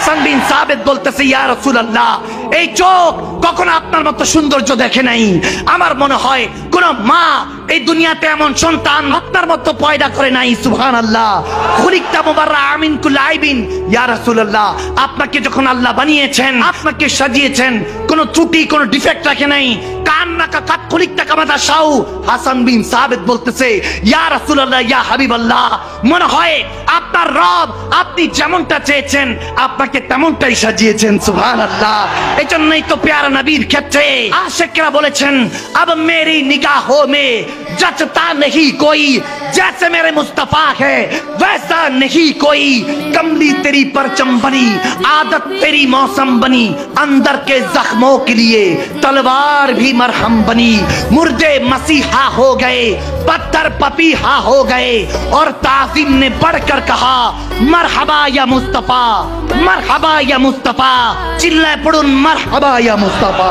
হাসান বিন সাবিত বলতেছে, ইয়া রাসূলুল্লাহ, এই চোখ কখনো আপনার মতো সৌন্দর্য দেখে নাই। আমার মনে হয় কোন মা এই দুনিয়াতে এমন সন্তান আপনার মতো পয়দা করে নাই। সুবহানাল্লাহ। খুলিকতা মুবাররা মিন কুল্লি আইবিন। ইয়া রাসূলুল্লাহ, আপনাকে যখন আল্লাহ বানিয়েছেন, আপনাকে সাজিয়েছেন, কোন ত্রুটি কোন ডিফেক্ট রাখে নাই। কান্নাকা কাত খুলিকতা কামা তাশাউ। হাসান বিন সাবিত বলতেছে, ইয়া রাসূলুল্লাহ, ইয়া হাবিবাল্লাহ, মনে হয় আপনার রব আপনি যেমনটা চেয়েছেন আপনাকে তেমনটাই সাজিয়েছেন। সুবহানাল্লাহ। এজন্যই তো প্যারা নবীর ক্ষেত্রে আশিকরা বলেছেন, अब मेरी निगाहों में जचता नहीं कोई, जैसे मेरे मुस्तफा है वैसा नहीं कोई। कमली तेरी परचम बनी, आदत तेरी मौसम बनी, अंदर के जख्मों के लिए तलवार भी मरहम बनी। मुर्दे मसीहा हो गए, पत्थर पपीहा हो गए, और ताज़ीम ने बढ़कर कहा, मरहबा या मुस्तफा, मरहबा या मुस्तफा। चिल्लाए पड़ुन, मरहबा या मुस्तफा।